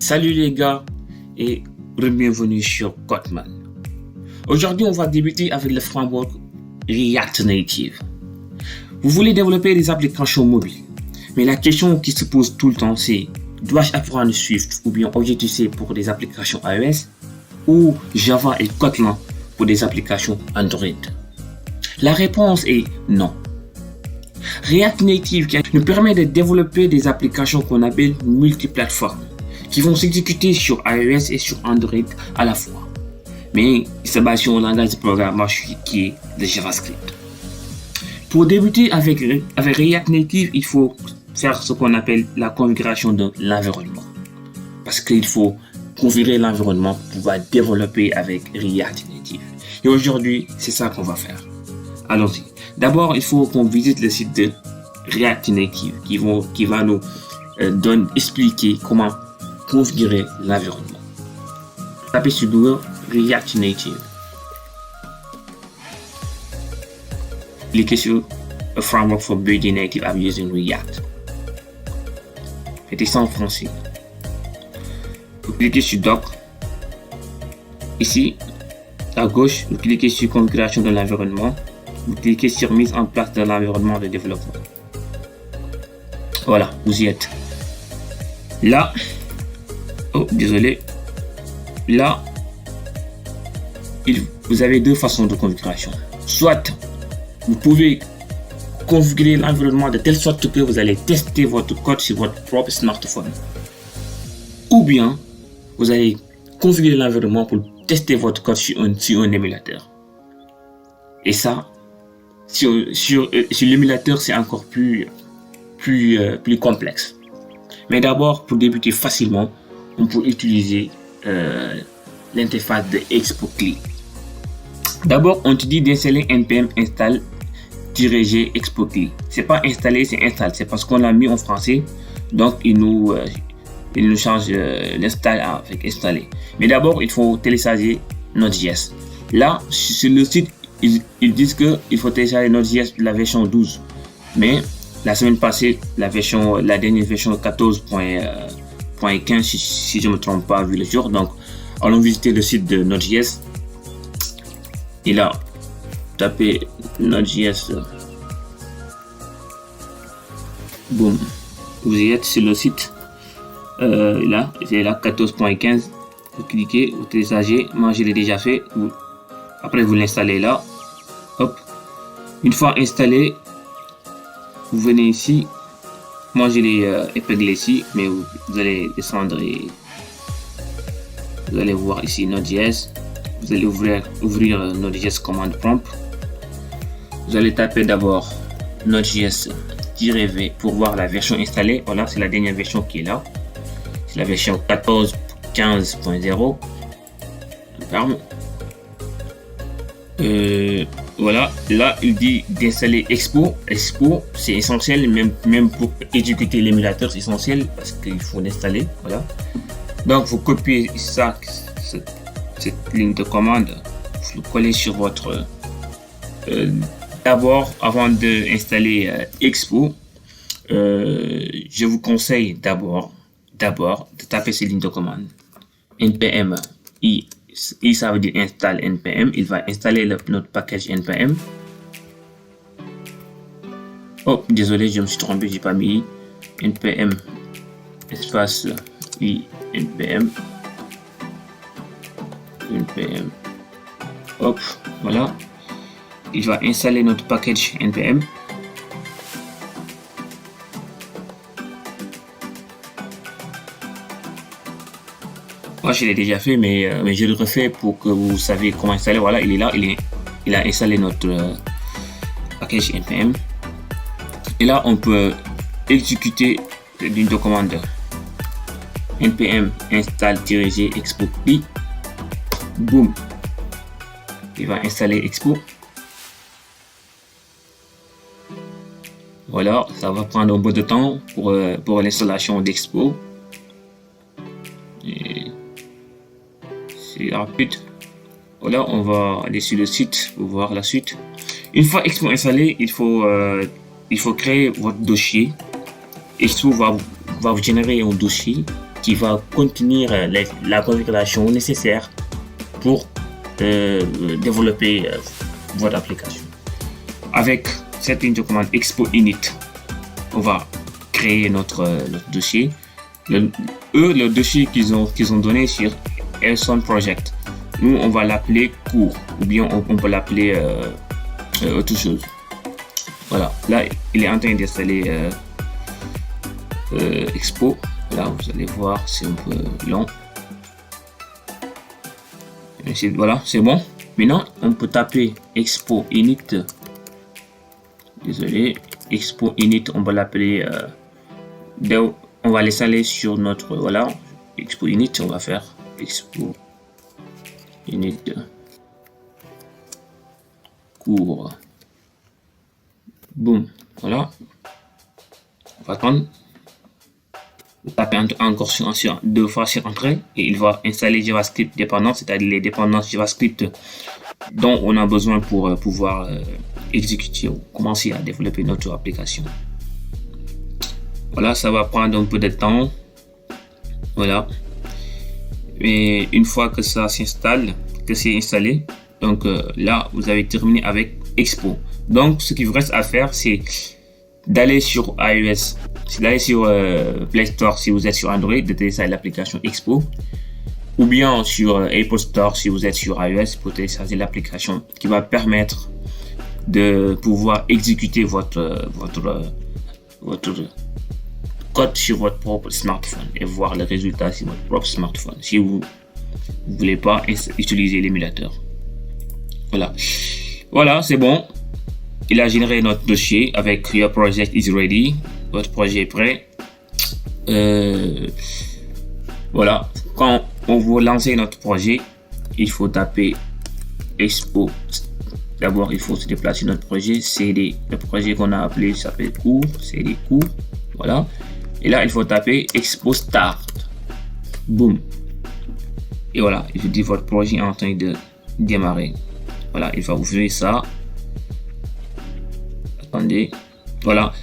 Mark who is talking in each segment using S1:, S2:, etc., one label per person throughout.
S1: Salut les gars et bienvenue sur Kottman. Aujourd'hui, on va débuter avec le framework React Native. Vous voulez développer des applications mobiles, mais la question qui se pose tout le temps, c'est dois-je apprendre Swift ou bien Objective-C pour des applications iOS ou Java et Kotlin pour des applications Android? La réponse est non. React Native nous permet de développer des applications qu'on appelle multiplateformes, qui vont s'exécuter sur iOS et sur Android à la fois. Mais il se base sur un langage de programmation qui est le JavaScript. Pour débuter avec React Native, il faut faire ce qu'on appelle la configuration de l'environnement. Parce qu'il faut configurer l'environnement pour pouvoir développer avec React Native. Et aujourd'hui, c'est ça qu'on va faire. Allons-y. D'abord, il faut qu'on visite le site de React Native qui va nous expliquer comment configurer l'environnement. Tapez sur Google React Native. Cliquez sur A Framework for Building Native Apps Using React. Mettez ça en français. Vous cliquez sur Doc. Ici, à gauche, vous cliquez sur Configuration de l'environnement. Vous cliquez sur Mise en place de l'environnement de développement. Voilà, vous y êtes. Là, Là, vous avez deux façons de configuration. Soit vous pouvez configurer l'environnement de telle sorte que vous allez tester votre code sur votre propre smartphone. Ou bien, vous allez configurer l'environnement pour tester votre code sur un émulateur. Et ça, sur l'émulateur, c'est encore plus complexe. Mais d'abord, pour débuter facilement, on peut utiliser l'interface de Expo-Cli. D'abord, on te dit d'installer npm install-g Expo-Cli. C'est pas installer, c'est install. C'est parce qu'on l'a mis en français, donc il nous change l'install avec installer. Mais d'abord, il faut télécharger Node.js. Là, sur le site, ils disent qu'il faut télécharger Node.js la version 12. Mais la semaine passée, la dernière version 14.15, si je ne me trompe pas, vu le jour. Donc, allons visiter le site de Node.js. Et là, tapez Node.js. Boum. Vous y êtes sur le site. Là, c'est là 14.15. Vous cliquez, vous téléchargez. Moi, je l'ai déjà fait. Après, vous l'installez là. Hop. Une fois installé, vous venez ici. Moi, je l'ai épinglé ici, mais vous allez descendre et vous allez voir ici Node.js. Vous allez ouvrir Node.js command prompt. Vous allez taper d'abord Node.js-v pour voir la version installée. Voilà, c'est la dernière version qui est là. C'est la version 14.15.0. Voilà, là il dit d'installer Expo. Expo, c'est essentiel, même pour exécuter l'émulateur, c'est essentiel parce qu'il faut l'installer. Voilà. Donc vous copiez ça, cette ligne de commande, vous le collez sur votre. D'abord, avant d'installer Expo, je vous conseille d'abord de taper cette ligne de commande. npm i. Ça veut dire install npm. Il va installer notre package npm. Oh, désolé, je me suis trompé, j'ai pas mis npm espace i npm. Hop, voilà. Il va installer notre package npm. Moi, je l'ai déjà fait, mais je le refais pour que vous saviez comment installer. Voilà, il est là, il a installé notre package npm. Et là, on peut exécuter une commande npm install-g expo-cli. Boum, il va installer Expo. Voilà, ça va prendre un peu de temps pour l'installation d'Expo. C'est rapide. Voilà, on va aller sur le site pour voir la suite. Une fois Expo installé, il faut créer votre dossier. Expo va vous générer un dossier qui va contenir la configuration nécessaire pour développer votre application. Avec cette ligne de commande expo init, on va créer notre dossier. Le dossier qu'ils ont donné sur Airson Project, nous on va l'appeler cours, ou bien on peut l'appeler autre chose. Voilà, là il est en train d'installer expo. Là vous allez voir, c'est un peu long. Voilà, c'est bon. Maintenant on peut taper expo init. Désolé, expo init, on va l'appeler on va l'installer sur notre, voilà, expo init, on va faire expo init cours. Boum, voilà. On va attendre. Taper encore deux fois sur entrée et il va installer JavaScript dépendant, c'est-à-dire les dépendances JavaScript dont on a besoin pour pouvoir exécuter ou commencer à développer notre application. Voilà, ça va prendre un peu de temps. Voilà. Et une fois que ça s'installe, que c'est installé, donc là, vous avez terminé avec Expo. Donc, ce qu'il vous reste à faire, c'est d'aller sur iOS, c'est d'aller sur Play Store si vous êtes sur Android, de télécharger l'application Expo, ou bien sur Apple Store si vous êtes sur iOS pour télécharger l'application qui va permettre de pouvoir exécuter votre code sur votre propre smartphone et voir le résultat sur votre propre smartphone si vous ne voulez pas utiliser l'émulateur. Voilà, c'est bon. Il a généré notre dossier avec Your project is ready. Votre projet est prêt. Voilà. Quand on veut lancer notre projet, il faut taper Expo. D'abord, il faut se déplacer notre projet. CD. Le projet qu'on a appelé s'appelle cours. CD cours. Voilà. Et là, il faut taper Expo Start. Boum. Et voilà. Il dit votre projet est en train de démarrer. Voilà. Il va ouvrir ça. Attendez. Voilà.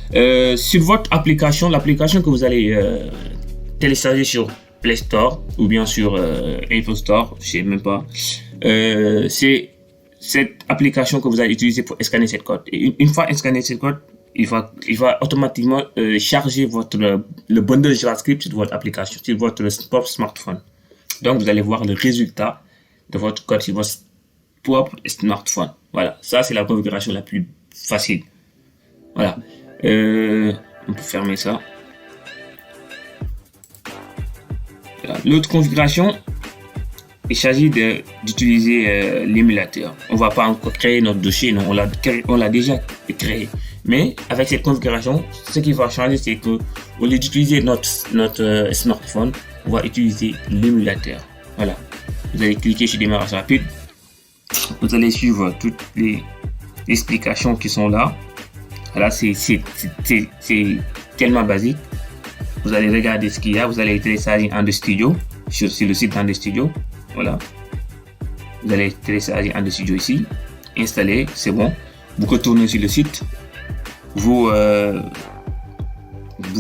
S1: Sur votre application, l'application que vous allez télécharger sur Play Store ou bien sur Apple Store, je sais même pas. C'est cette application que vous allez utiliser pour scanner cette code. Et une fois scanné cette code, il va automatiquement charger le bundle JavaScript sur votre application, sur votre propre smartphone. Donc, vous allez voir le résultat de votre code sur votre propre smartphone. Voilà. Ça, c'est la configuration la plus facile. Voilà. On peut fermer ça. Voilà. L'autre configuration, il s'agit d'utiliser l'émulateur. On ne va pas encore créer notre dossier, non, on l'a déjà créé. Mais avec cette configuration, ce qui va changer, c'est que au lieu d'utiliser notre smartphone, on va utiliser l'émulateur. Voilà. Vous allez cliquer sur démarrage rapide. Vous allez suivre toutes les explications qui sont là. Voilà, c'est tellement basique. Vous allez regarder ce qu'il y a. Vous allez télécharger Android Studio sur le site Android Studio. Voilà. Vous allez télécharger Android Studio ici. Installer, c'est bon. Vous retournez sur le site. Vous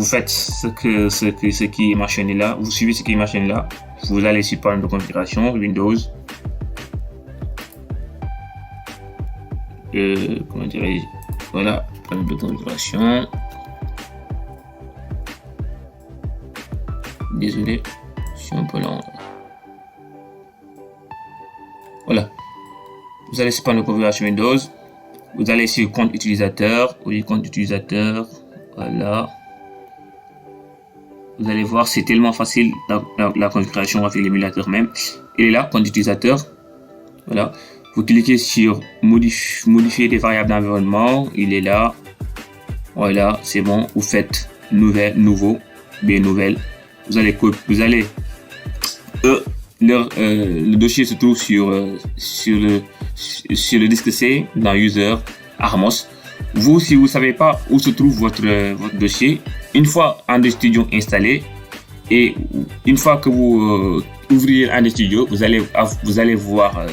S1: faites ce qui est mentionné là. Vous suivez ce qui est mentionné là. Vous allez sur panneau de configuration, Windows. Comment dirais-je? Voilà, panneau de configuration. Désolé, je suis un peu lent. Voilà. Vous allez sur panneau de configuration Windows. Vous allez sur compte utilisateur. Oui, compte utilisateur. Voilà. Vous allez voir, c'est tellement facile la configuration avec l'émulateur même. Il est là, compte utilisateur. Voilà. Vous cliquez sur modifier des variables d'environnement. Il est là. Voilà, c'est bon. Vous faites nouveau, bien nouvelle. Le dossier se trouve sur le disque C dans User Armos. Vous, si vous ne savez pas où se trouve votre dossier, une fois Android Studio installé et une fois que vous ouvrirez Android Studio, vous allez voir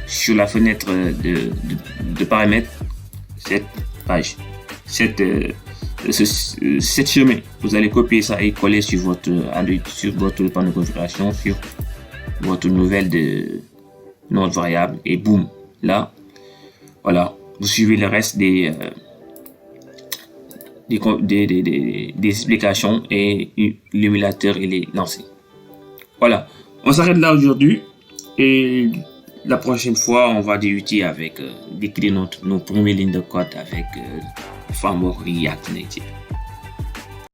S1: sur la fenêtre de paramètres cette page, cette chemin. Vous allez copier ça et coller sur votre panneau de configuration, sur votre nouvelle de notre variable, et boum, là, voilà, vous suivez le reste des explications et l'émulateur il est lancé. Voilà, on s'arrête là aujourd'hui et la prochaine fois on va débuter avec d'écrire nos premières lignes de code avec framework React Native.